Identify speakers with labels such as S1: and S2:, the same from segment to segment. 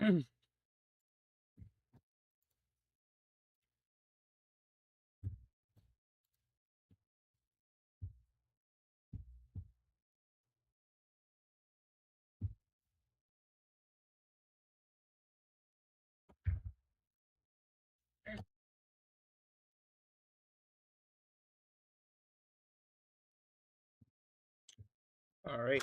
S1: All right.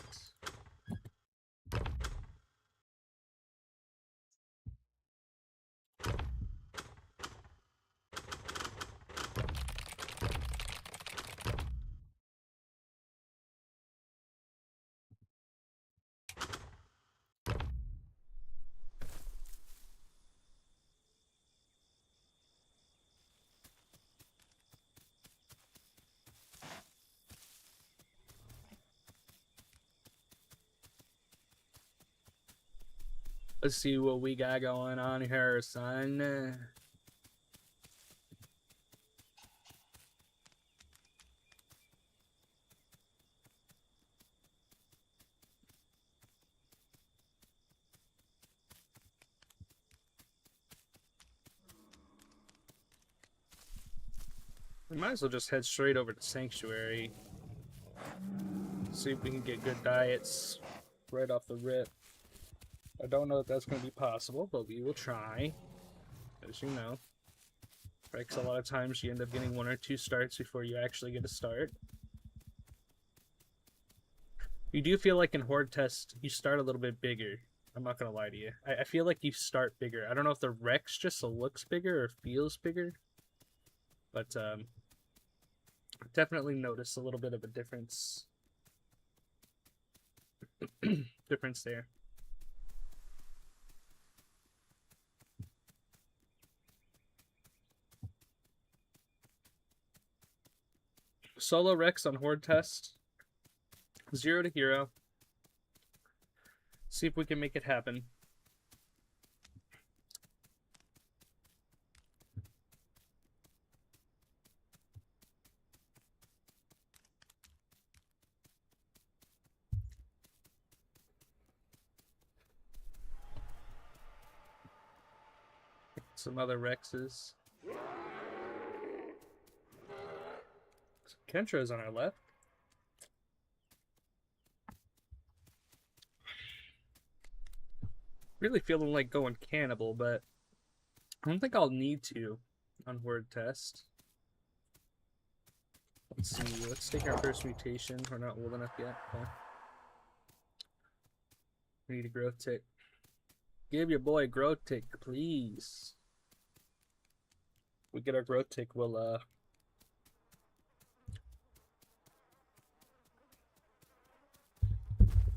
S1: Let's see what we got going on here, son. We might as well just head straight over to Sanctuary. See if we can get good diets right off the rip. I don't know if that's going to be possible, but we will try. As you know. Right, because a lot of times you end up getting 1 or 2 starts before you actually get a start. You do feel like in Horde Test, you start a little bit bigger. I'm not going to lie to you. I feel like you start bigger. I don't know if the Rex just looks bigger or feels bigger. But definitely notice a little bit of a difference. Difference there. Solo Rex on Horde Test. 0 to hero. See if we can make it happen. Some other Rexes. Kentra's on our left. Really feeling like going cannibal, but I don't think I'll need to on Horde Test. Let's see. Let's take our first mutation. We're not old enough yet. Okay. We need a growth tick. Give your boy growth tick, please. If we get our growth tick, we'll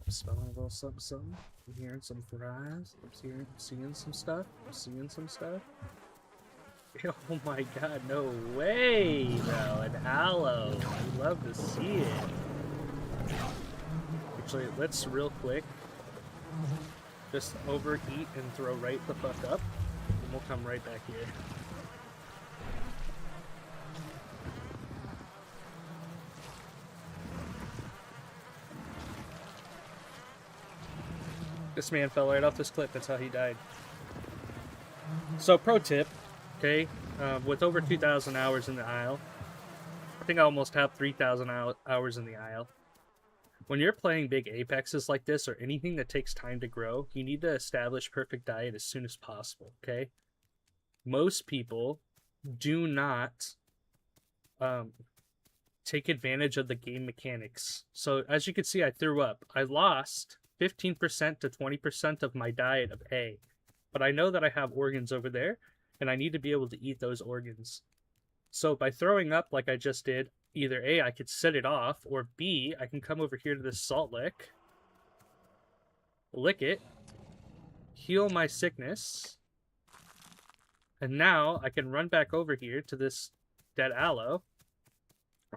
S1: smelling a little something, something. I'm hearing some fries. I'm seeing some stuff. I'm seeing some stuff. Oh my god, no way, bro. An aloe. I'd love to see it. Actually, let's real quick just overeat and throw right the fuck up. And we'll come right back here. This man fell right off this cliff. That's how he died. So, pro tip, okay, with over 2,000 hours in the Isle, I think I almost have 3,000 hours in the Isle. When you're playing big Apexes like this or anything that takes time to grow, you need to establish perfect diet as soon as possible, okay? Most people do not take advantage of the game mechanics. So, as you can see, I threw up. I lost 15% to 20% of my diet of A. But I know that I have organs over there, and I need to be able to eat those organs. So by throwing up like I just did, either A, I could set it off, or B, I can come over here to this salt lick, lick it, heal my sickness, and now I can run back over here to this dead aloe,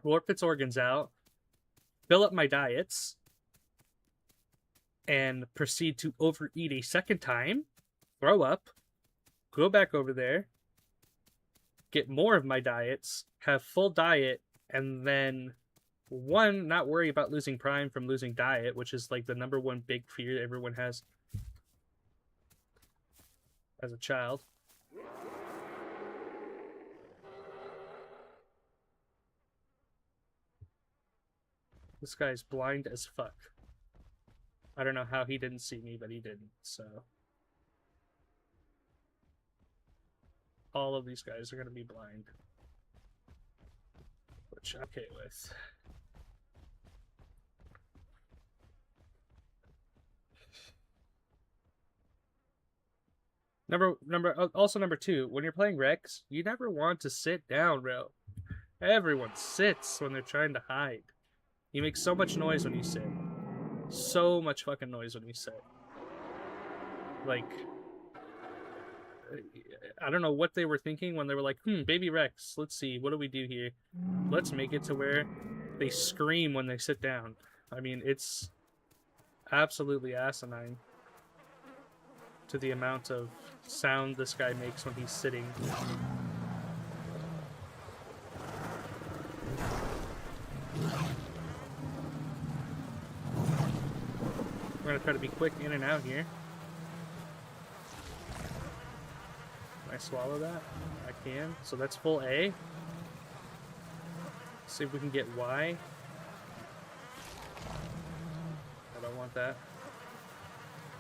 S1: warp its organs out, fill up my diets, and proceed to overeat a second time, throw up, go back over there, get more of my diets, have full diet, and then one, not worry about losing prime from losing diet, which is like the #1 big fear everyone has. as a child. This guy's blind as fuck. I don't know how he didn't see me, but he didn't, so. All of these guys are going to be blind. Which I'm okay with. Also number 2, when you're playing Rex, you never want to sit down, bro. Everyone sits when they're trying to hide. You make so much noise when you sit. So much fucking noise when you sit. Like, I don't know what they were thinking when they were like, baby Rex, let's see, what do we do here? Let's make it to where they scream when they sit down. I mean, it's absolutely asinine to the amount of sound this guy makes when he's sitting. We're gonna try to be quick in and out here. Can I swallow that? I can. So that's full A. See if we can get Y. I don't want that.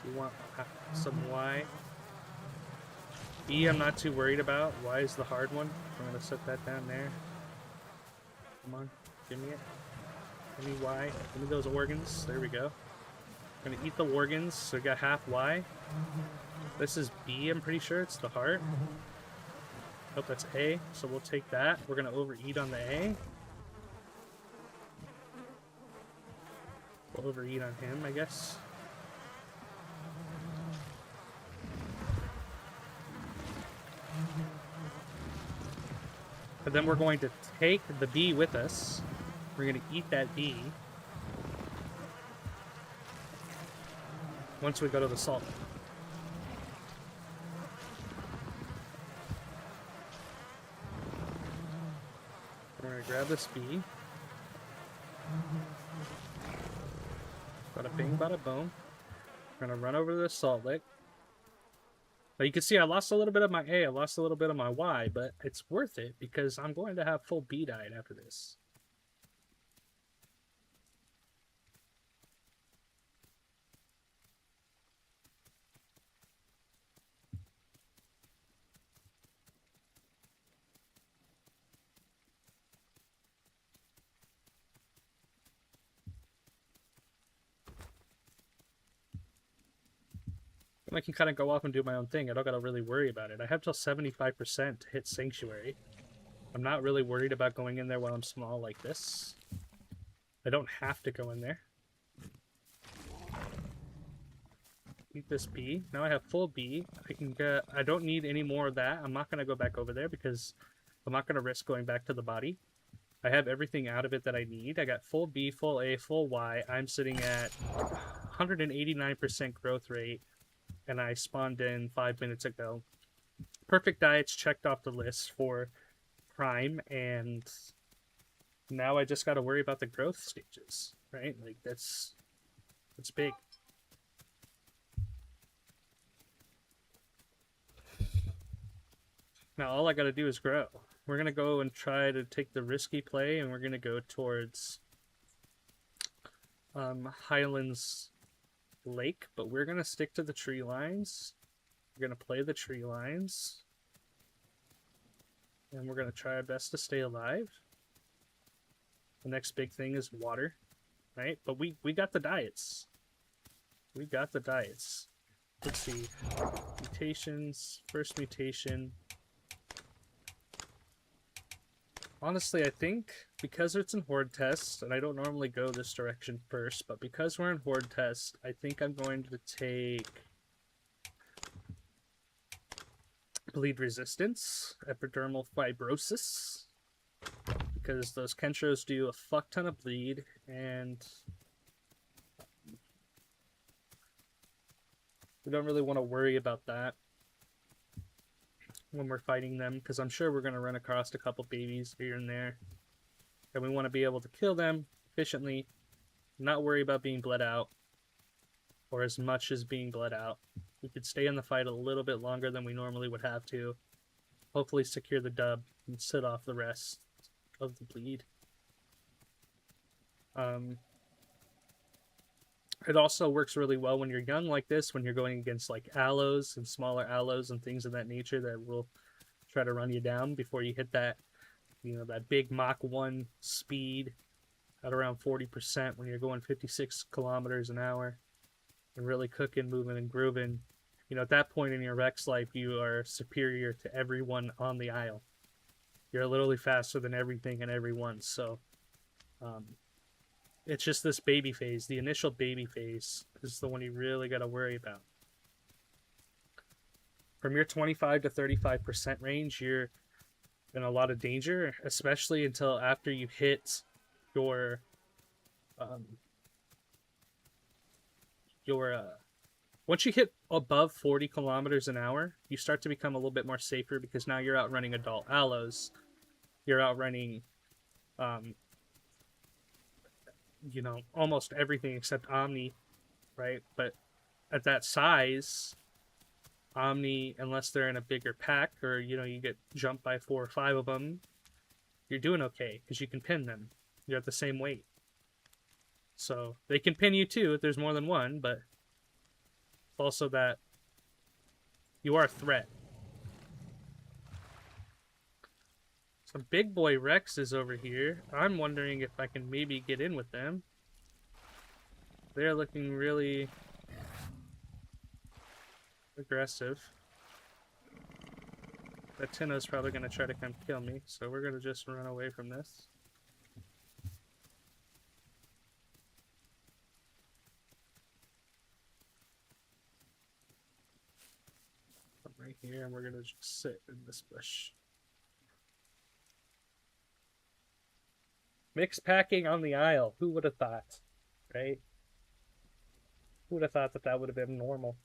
S1: We want some Y. E I'm not too worried about. Y is the hard one. I'm gonna set that down there. Come on, give me it. Give me Y. Give me those organs. There we go. I'm gonna eat the organs, so we got half Y. This is B, I'm pretty sure. It's the heart. Oh, that's A, so we'll take that. We're gonna overeat on the A. We'll overeat on him, I guess. But then we're going to take the B with us. We're going to eat that B. Once we go to the salt. We're going to grab this B. Bada bing, bada boom. We're going to run over to the salt lick. But you can see I lost a little bit of my A, I lost a little bit of my Y, but it's worth it because I'm going to have full B diet after this. I can kind of go off and do my own thing. I don't got to really worry about it. I have till 75% to hit Sanctuary. I'm not really worried about going in there while I'm small like this. I don't have to go in there. Eat this B. Now I have full B. I don't need any more of that. I'm not going to go back over there because I'm not going to risk going back to the body. I have everything out of it that I need. I got full B, full A, full Y. I'm sitting at 189% growth rate. And I spawned in 5 minutes ago. Perfect diets checked off the list for Prime, and now I just got to worry about the growth stages, right? Like, that's big. Now all I got to do is grow. We're going to go and try to take the risky play, and we're going to go towards Highlands Lake, but we're going to stick to the tree lines. We're going to play the tree lines. And we're going to try our best to stay alive. The next big thing is water, right? But we got the diets. We got the diets. Let's see. Mutations. First mutation. Honestly, I think because it's in Horde Test, and I don't normally go this direction first, but because we're in Horde Test, I think I'm going to take Bleed Resistance, Epidermal Fibrosis, because those Kentros do a fuck ton of bleed, and we don't really want to worry about that when we're fighting them, because I'm sure we're going to run across a couple babies here and there, and we want to be able to kill them efficiently, not worry about being bled out, or as much as being bled out. We could stay in the fight a little bit longer than we normally would have to. Hopefully secure the dub and sit off the rest of the bleed. It also works really well when you're young like this, when you're going against like allos and smaller allos and things of that nature that will try to run you down before you hit that, you know, that big Mach 1 speed at around 40% when you're going 56 kilometers an hour and really cooking, moving, and grooving. You know, at that point in your Rex life, you are superior to everyone on the aisle. You're literally faster than everything and everyone. So, it's just this baby phase. The initial baby phase is the one you really got to worry about. From your 25 to 35% range, you're in a lot of danger, especially until after you hit your once you hit above 40 kilometers an hour, you start to become a little bit more safer because now you're outrunning adult allos. You're outrunning, you know, almost everything except Omni, right? But at that size, Omni, unless they're in a bigger pack or, you know, you get jumped by 4 or 5 of them, you're doing okay because you can pin them. You're at the same weight. So they can pin you too if there's more than one, but also that you are a threat. Some big boy Rexes over here. I'm wondering if I can maybe get in with them. They're looking really aggressive. That Tenno's probably going to try to come kill me, so we're going to just run away from this. Come right here, and we're going to just sit in this bush. Mixed packing on the aisle. Who would have thought, right? Who would have thought that that would have been normal?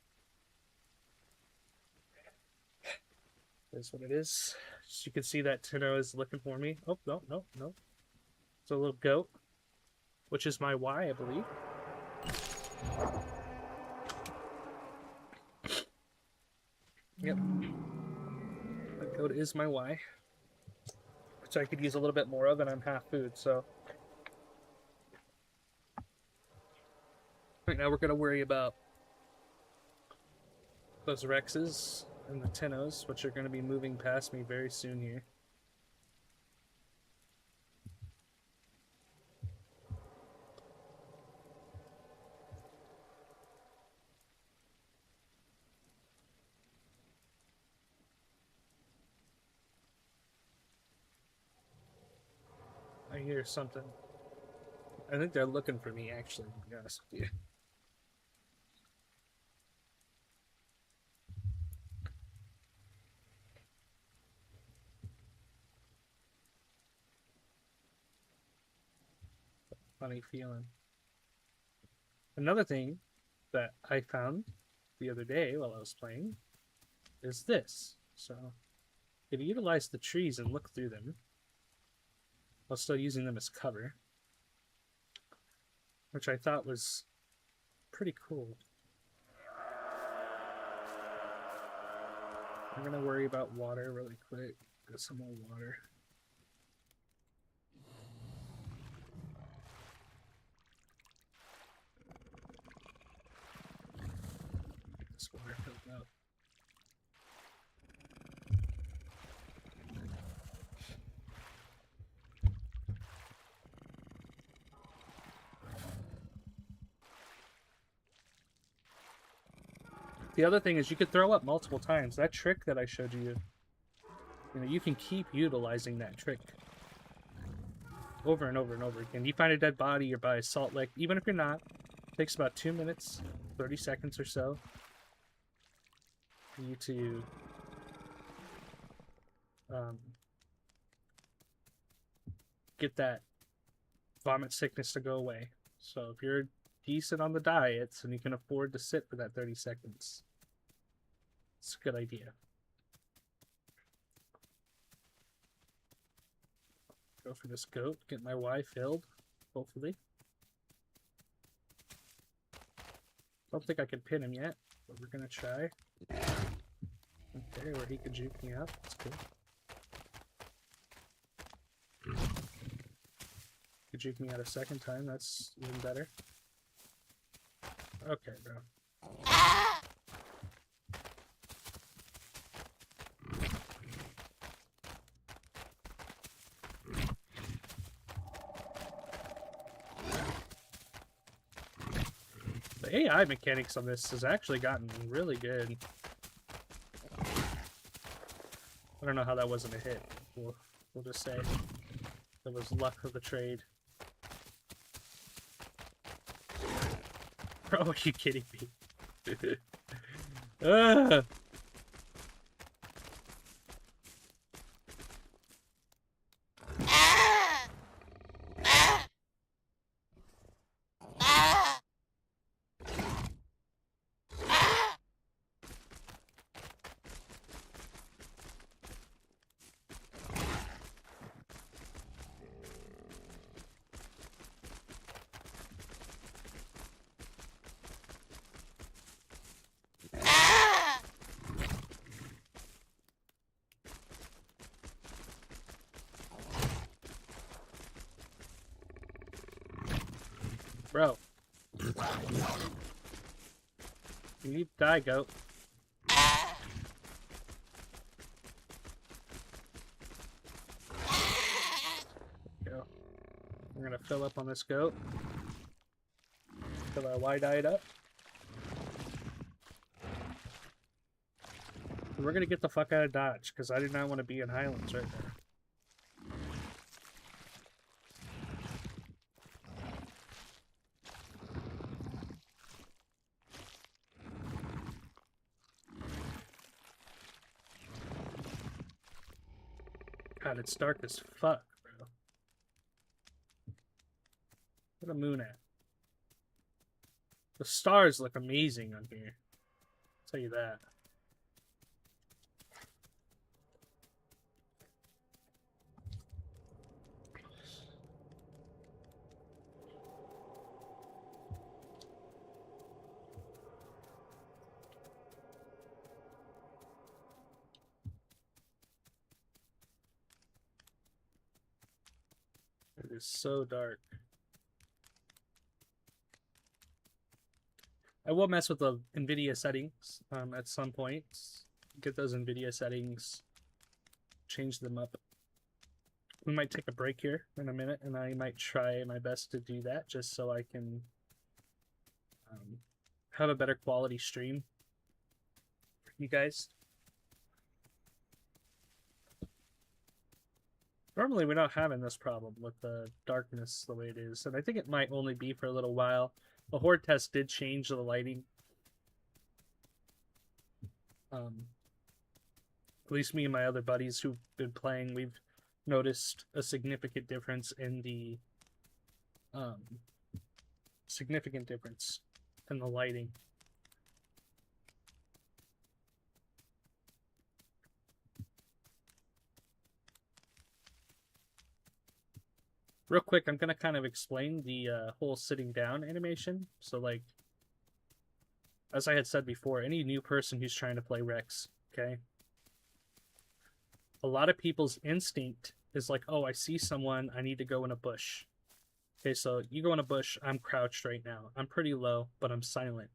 S1: It is what it is. As you can see, that Tenno is looking for me. Oh, no, no, no. It's a little goat, which is my Y, I believe. Yep. That goat is my Y, which I could use a little bit more of, and I'm half food, so. Right now we're going to worry about those Rexes and the Tennos, which are going to be moving past me very soon here. I hear something. I think they're looking for me, actually, to be honest with you. Funny feeling. Another thing that I found the other day while I was playing is this. So, if you utilize the trees and look through them, while still using them as cover, which I thought was pretty cool. I'm gonna worry about water really quick. Get some more water. Get this water filled up. The other thing is you could throw up multiple times. That trick that I showed you, you know, you can keep utilizing that trick over and over and over again. You find a dead body, you're by a salt lick. Even if you're not, it takes about 2 minutes, 30 seconds or so for you to get that vomit sickness to go away. So if you're decent on the diets and you can afford to sit for that 30 seconds, it's a good idea. Go for this goat, get my Y filled, hopefully. Don't think I can pin him yet. but we're gonna try. Okay, where he could juke me up. That's good. Could juke me out a second time. That's even better. Okay, bro. The AI mechanics on this has actually gotten really good. I don't know how that wasn't a hit. We'll just say it was luck of the trade. Bro, are you kidding me? Bro. You need to die, goat. Go. We're gonna fill up on this goat. Fill our wide-eyed up. And we're gonna get the fuck out of Dodge, because I do not want to be in Highlands right now. God, it's dark as fuck, bro. Where's the moon at? The stars look amazing on here. I'll tell you that. It is so dark. I will mess with the NVIDIA settings at some point. Get those NVIDIA settings, change them up. We might take a break here in a minute, and I might try my best to do that just so I can have a better quality stream for you guys. Normally, we're not having this problem with the darkness the way it is, and I think it might only be for a little while. The Horde test did change the lighting. At least me and my other buddies who've been playing, we've noticed a significant difference in the lighting. Real quick, I'm gonna kind of explain the whole sitting down animation. So, like, as I had said before, any new person who's trying to play Rex, okay? A lot of people's instinct is like, oh, I see someone, I need to go in a bush. Okay, so you go in a bush, I'm crouched right now. I'm pretty low, but I'm silent.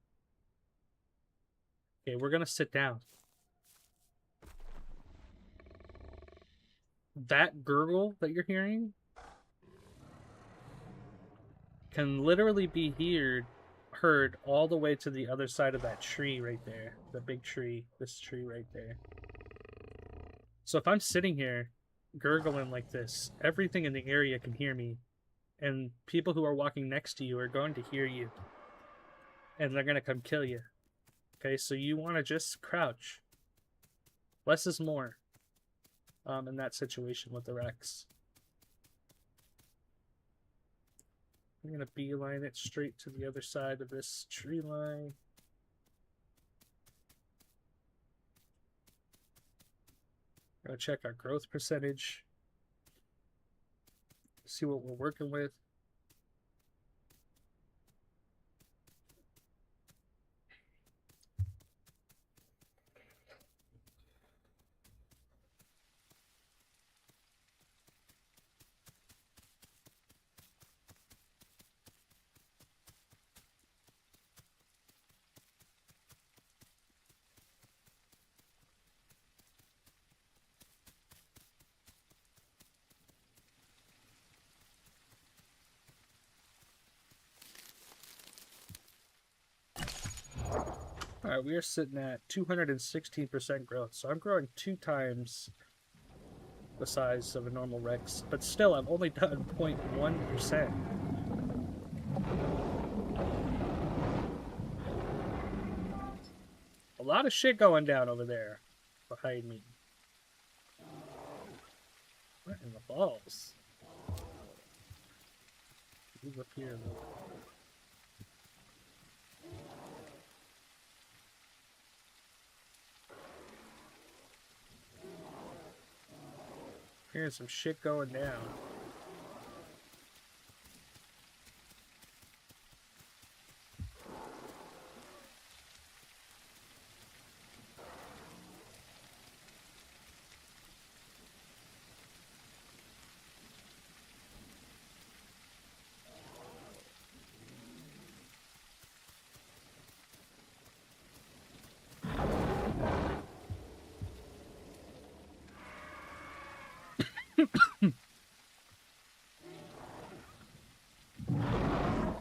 S1: Okay, we're gonna sit down. That gurgle that you're hearing can literally be heard all the way to the other side of that tree right there. The big tree, this tree right there. So if I'm sitting here gurgling like this, everything in the area can hear me. And people who are walking next to you are going to hear you. And they're going to come kill you. Okay, so you want to just crouch. Less is more. In that situation with the Rex. I'm going to beeline it straight to the other side of this tree line. Gonna check our growth percentage. See what we're working with. Alright, we are sitting at 216% growth, so I'm growing 2 times the size of a normal Rex, but still I've only done 0.1%. A lot of shit going down over there behind me. What in the balls? Move up here a little. Hearing some shit going down.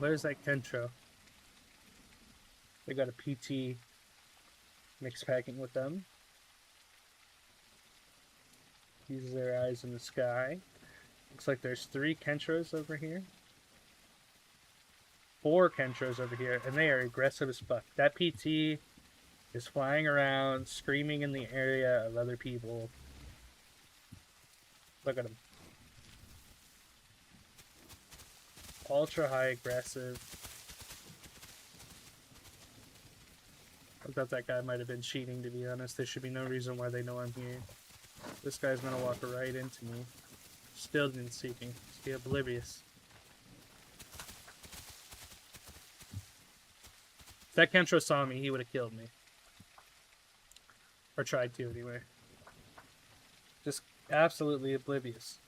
S1: Where's that Kentro? They got a PT mixed packing with them. These are their eyes in the sky. Looks like there's 3 Kentros over here. 4 Kentros over here, and they are aggressive as fuck. That PT is flying around, screaming in the area of other people. Look at him. Ultra high aggressive. I thought that guy might have been cheating, to be honest. There should be no reason why they know I'm here. This guy's gonna walk right into me. Still didn't see me. Still oblivious. If that Kentro saw me, he would have killed me. Or tried to, anyway. Just absolutely oblivious.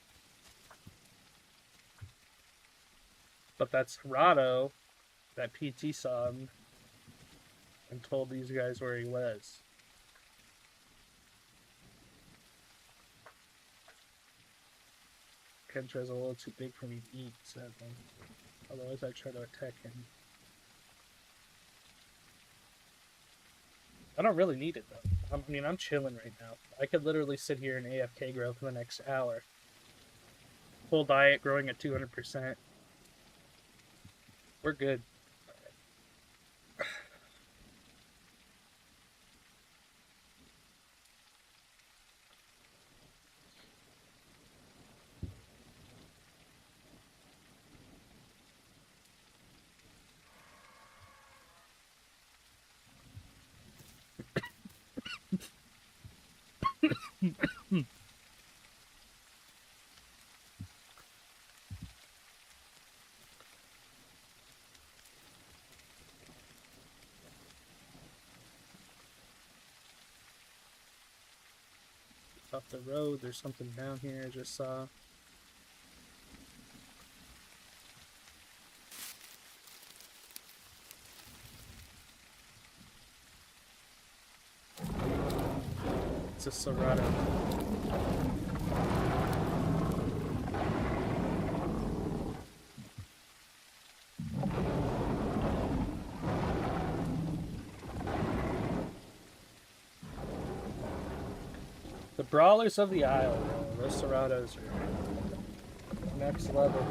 S1: But that's Rado, that PT saw him, and told these guys where he was. Kentro's a little too big for me to eat, sadly. Otherwise I'd try to attack him. I don't really need it, though. I mean, I'm chilling right now. I could literally sit here and AFK grow for the next hour. Full diet, growing at 200%. We're good. Off the road, there's something down here I just saw. It's a Serrato. The Brawlers of the Isle, bro. Those Serratos are next level.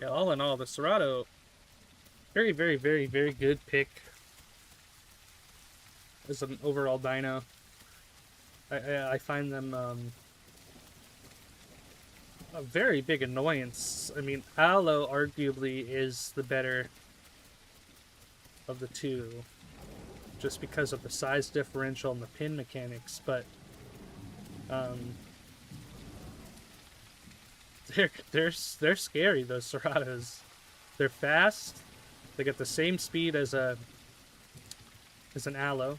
S1: Yeah, all in all, the Serrato, very, very, very, very good pick as an overall dino. I find them a very big annoyance. I mean, Aloe arguably is the better of the two, just because of the size differential and the pin mechanics, but they're scary, those Ceratos. They're fast. They get the same speed as an Aloe.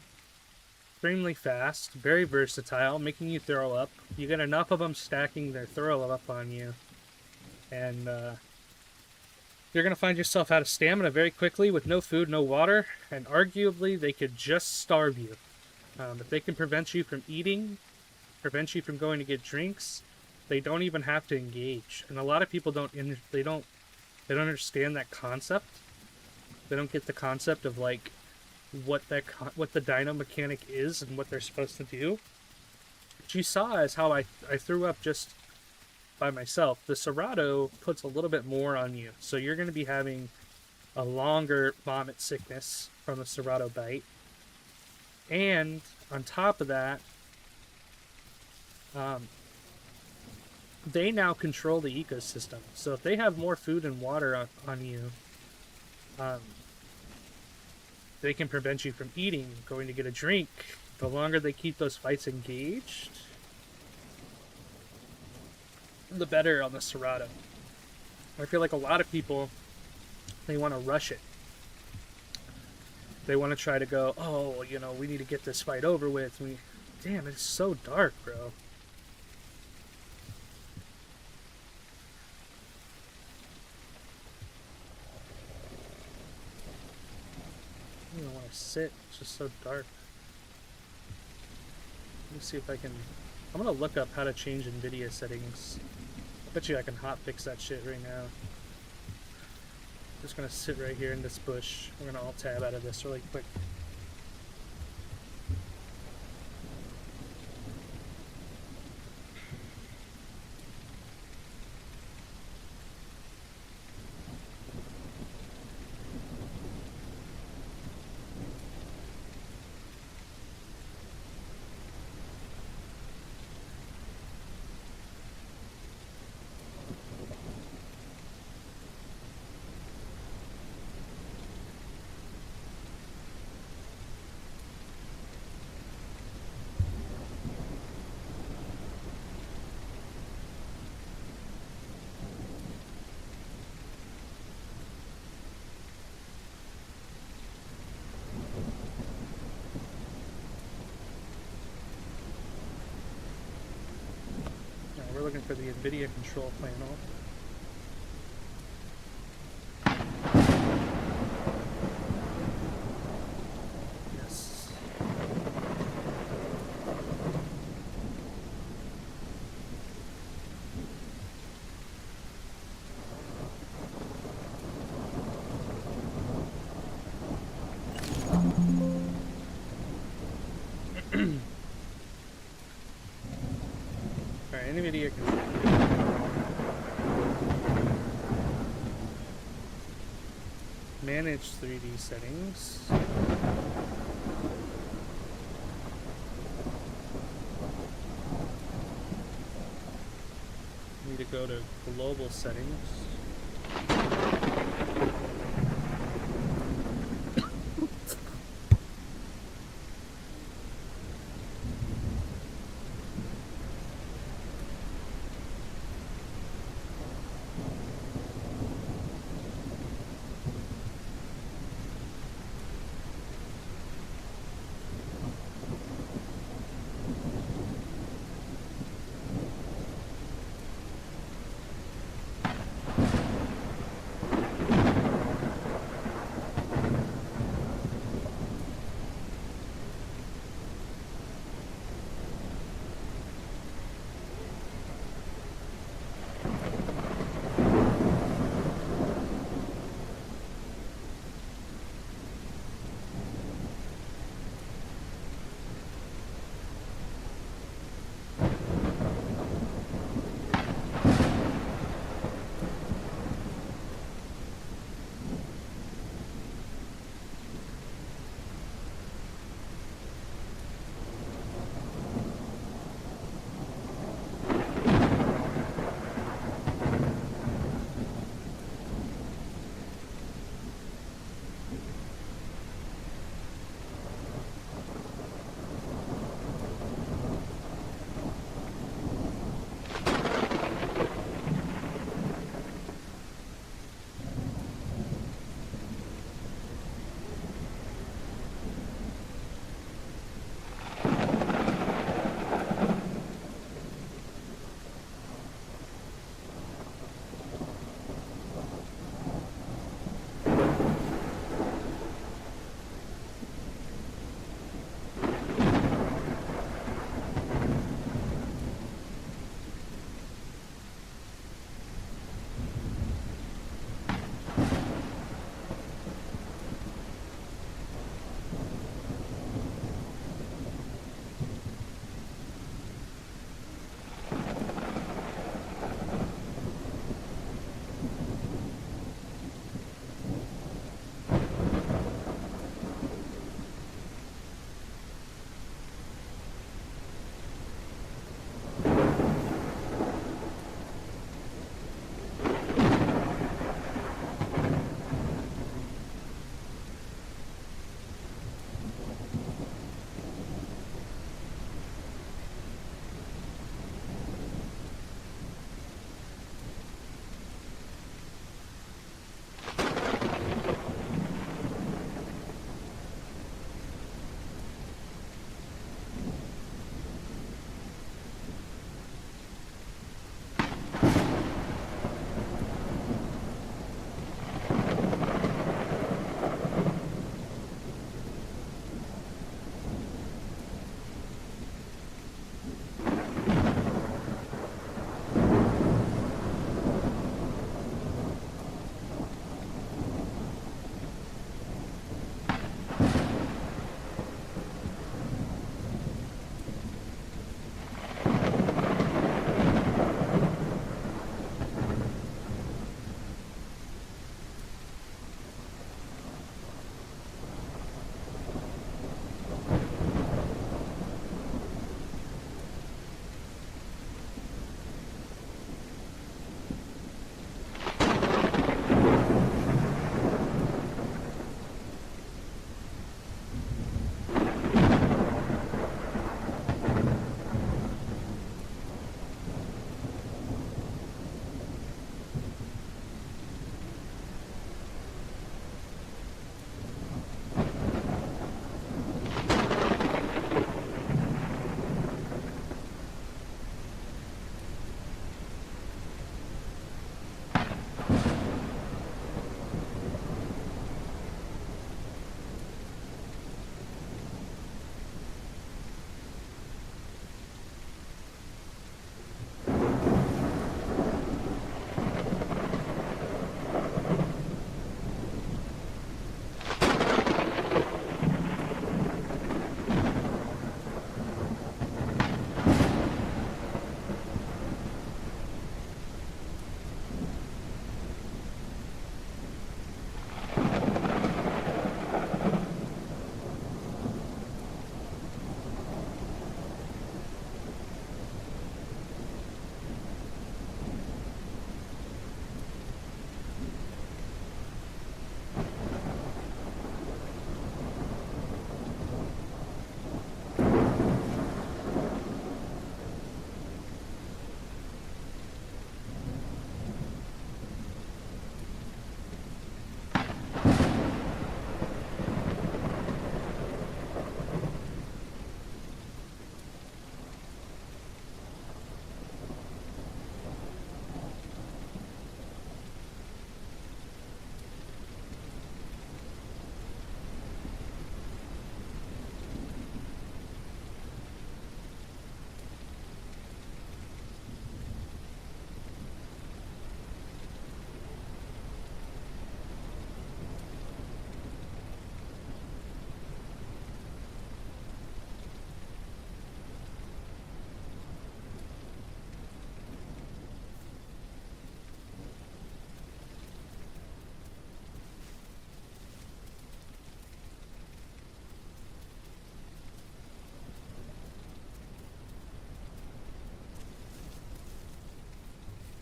S1: Extremely fast, very versatile, making you throw up. You get enough of them stacking their throw up on you, and you're going to find yourself out of stamina very quickly with no food, no water, and arguably they could just starve you. If they can prevent you from eating, prevent you from going to get drinks, they don't even have to engage. And a lot of people don't understand that concept. They don't get the concept of like what the dino mechanic is and what they're supposed to do. What you saw is how I threw up just by myself. The Cerato puts a little bit more on you, so you're going to be having a longer vomit sickness from the Cerato bite. And on top of that, they now control the ecosystem. So if they have more food and water on you, they can prevent you from eating, going to get a drink. The longer they keep those fights engaged, the better on the Cerato. I feel like a lot of people, they want to rush it. They want to try to go, oh, you know, we need to get this fight over with. Damn, it's so dark, bro. I don't even want to sit. It's just so dark. Let me see if I can... I'm going to look up how to change NVIDIA settings. I bet you I can hotfix that shit right now. Just going to sit right here in this bush. We're going to alt-tab out of this really quick. We're looking for the NVIDIA control panel. Yes. Alright, NVIDIA control. Manage 3D settings. Need to go to global settings.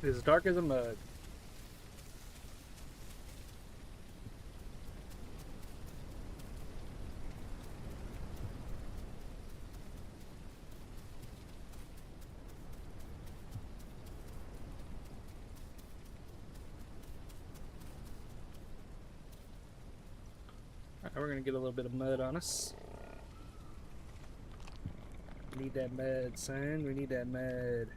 S1: It's as dark as a mud. Alright, we're gonna get a little bit of mud on us. We need that mud, son. We need that mud.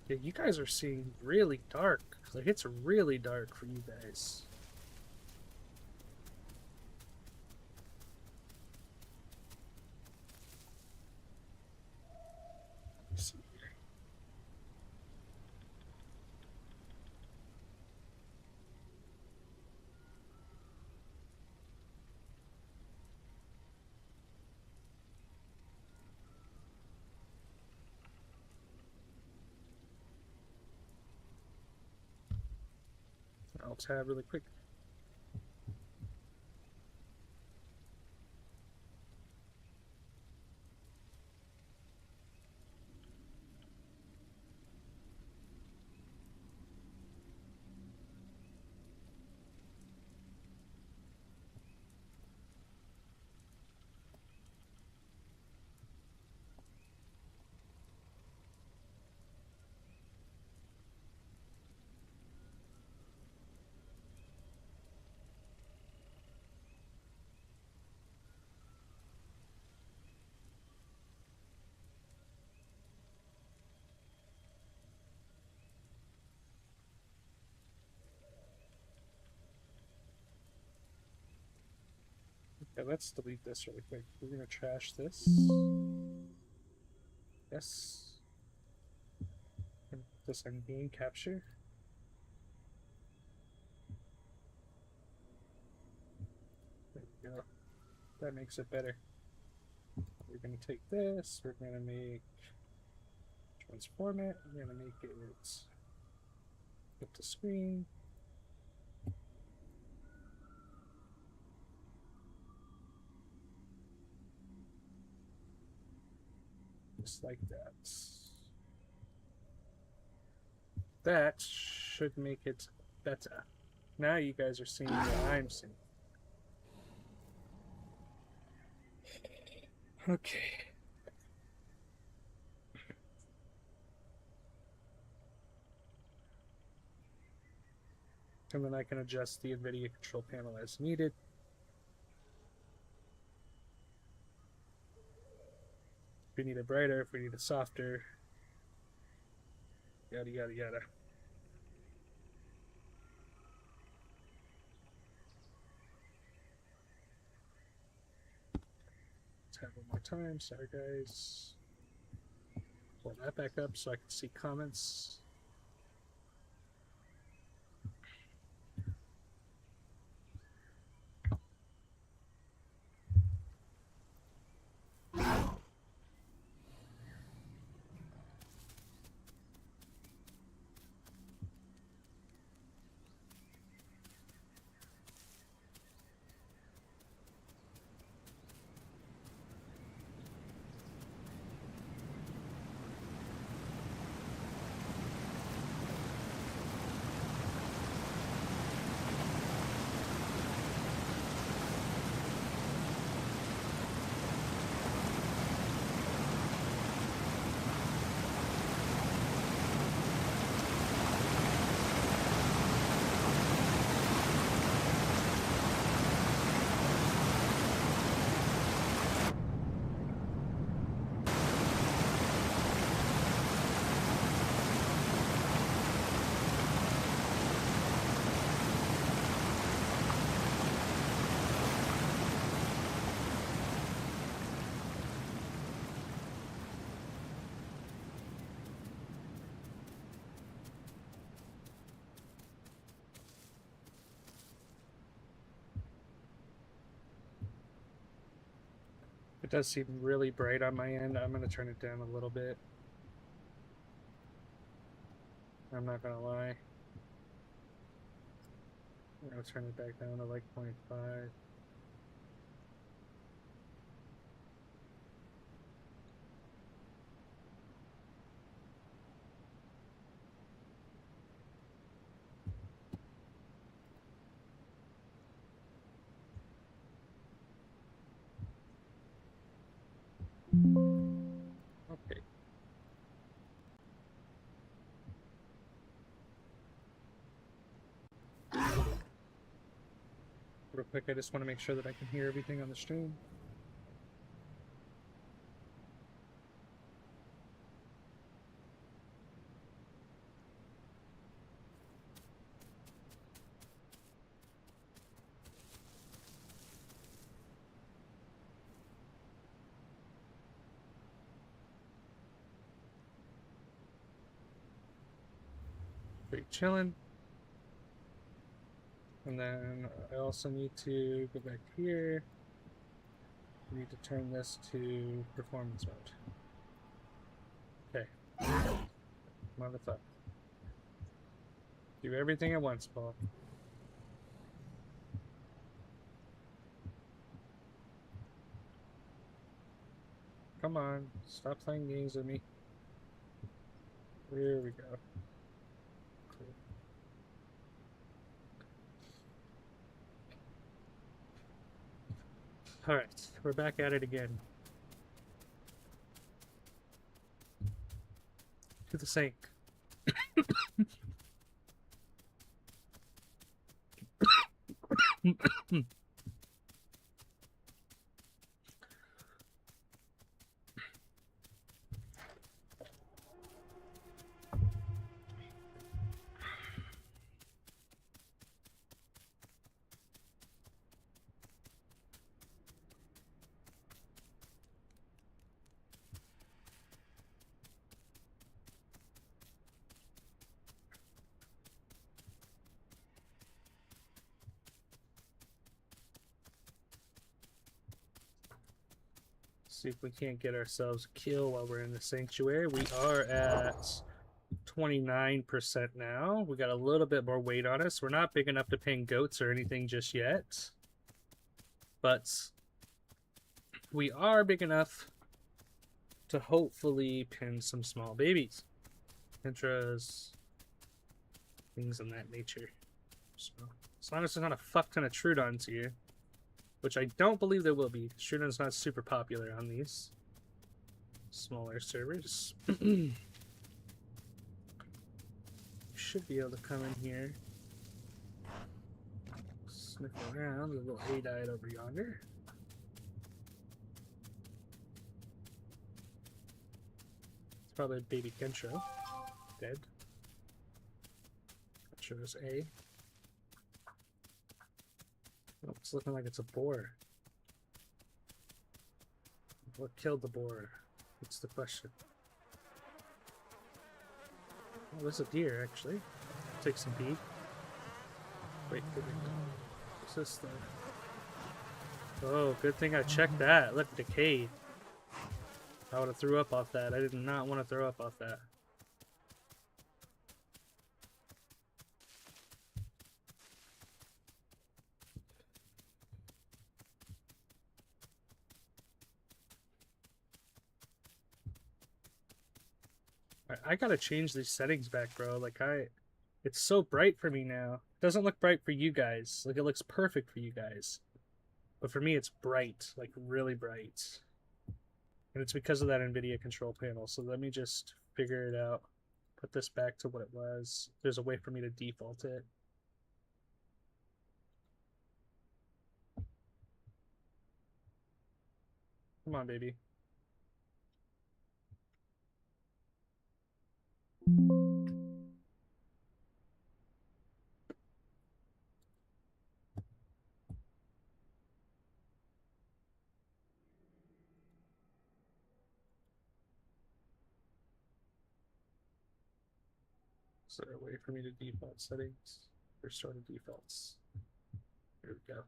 S1: Yeah, you guys are seeing really dark. Like, it's really dark for you guys. Let's see here. I'll tab really quick. Okay, let's delete this really quick. We're gonna trash this. Yes. And put this on game capture. There we go. That makes it better. We're gonna take this. We're gonna make transform it. We're gonna make it to screen. Just like that. That should make it better. Now you guys are seeing what I'm seeing. Okay. And then I can adjust the NVIDIA control panel as needed. If we need it brighter, if we need it softer, yada yada yada. Let's have one more time. Sorry, guys. Pull that back up so I can see comments. It does seem really bright on my end. I'm going to turn it down a little bit. I'm not going to lie. I'm going to turn it back down to like 0.5. Okay. Real quick, I just want to make sure that I can hear everything on the stream. Pretty chilling. And then I also need to go back here. I need to turn this to performance mode. Okay. Motherfucker. Do everything at once, Paul. Come on. Stop playing games with me. There we go. Cool. Alright, we're back at it again. To the sink. See if we can't get ourselves a kill while we're in the sanctuary. We are at 29% now. We got a little bit more weight on us. We're not big enough to pin goats or anything just yet. But we are big enough to hopefully pin some small babies. Intras, things of that nature. So, as long as there's not a fuck ton of Troodons here, which I don't believe there will be. Troodon's not super popular on these smaller servers. You should be able to come in here, sniff around. There's a little A-diet over yonder. It's probably a baby Kentro. Dead. Kentro's A. Oh, it's looking like it's a boar. What killed the boar? That's the question. Oh, there's a deer, actually. Take some peek. Wait, what's this stuff? Oh, good thing I checked that. Look, decayed. I would have threw up off that. I did not want to throw up off that. I gotta change these settings back, bro. Like, it's so bright for me now. It doesn't look bright for you guys. Like, it looks perfect for you guys. But for me, it's bright. Like, really bright. And it's because of that NVIDIA control panel. So let me just figure it out. Put this back to what it was. There's a way for me to default it. Come on, baby. Is there a way for me to default settings? Restore to defaults. Here we go.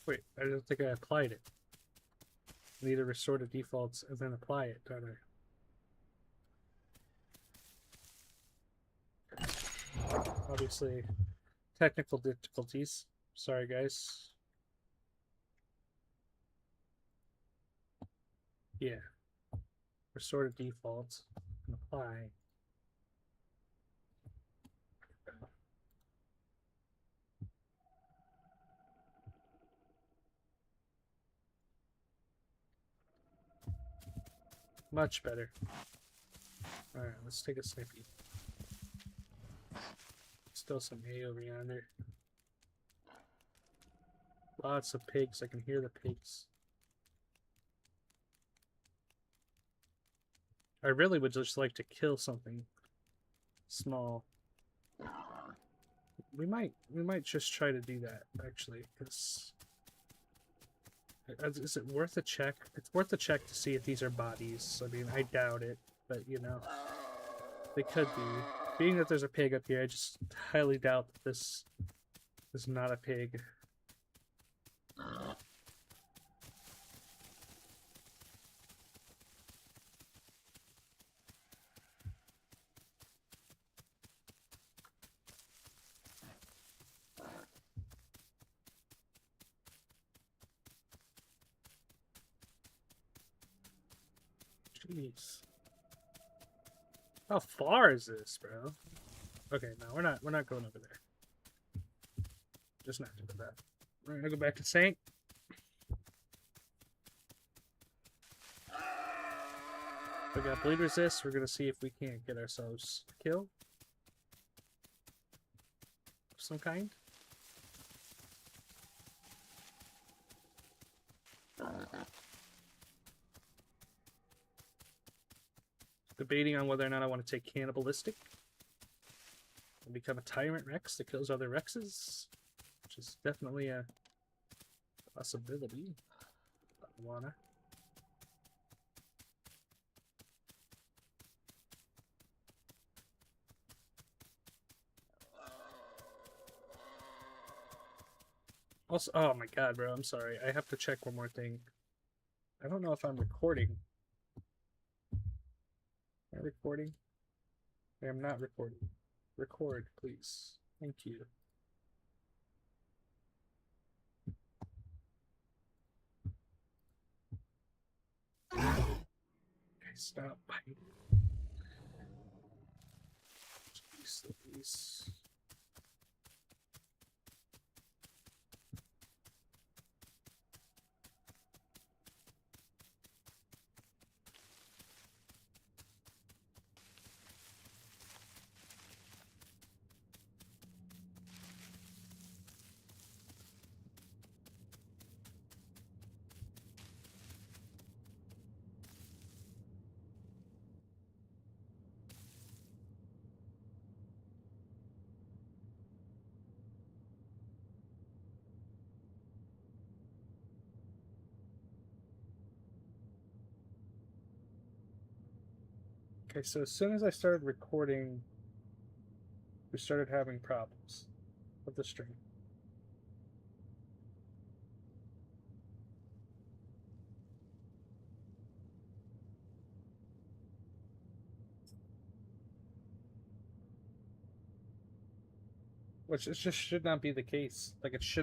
S1: Wait, I don't think I applied it. I need to restore to defaults and then apply it, don't I? Obviously, technical difficulties. Sorry, guys. Yeah. Restore to defaults and apply. Much better. Alright, let's take a snippy. Still some hay over yonder. Lots of pigs. I can hear the pigs. I really would just like to kill something small. We might just try to do that, actually, because is it worth a check? It's worth a check to see if these are bodies. I mean, I doubt it, but you know, they could be. Being that there's a pig up here, I just highly doubt that this is not a pig. Jeez. How far is this, bro? Okay, no, we're not going over there. Just not doing that. We're gonna go back to Saint. We got bleed resist. We're gonna see if we can't get ourselves a kill of some kind. Debating on whether or not I want to take cannibalistic and become a tyrant Rex that kills other Rexes, which is definitely a possibility. I wanna. Also, oh my god, bro, I'm sorry. I have to check one more thing. I don't know if I'm recording. Am I recording? I am not recording. Record, please. Thank you. Okay, stop biting. Jeez Louise. Okay, so as soon as I started recording, we started having problems with the stream. Which it just should not be the case. Like, it should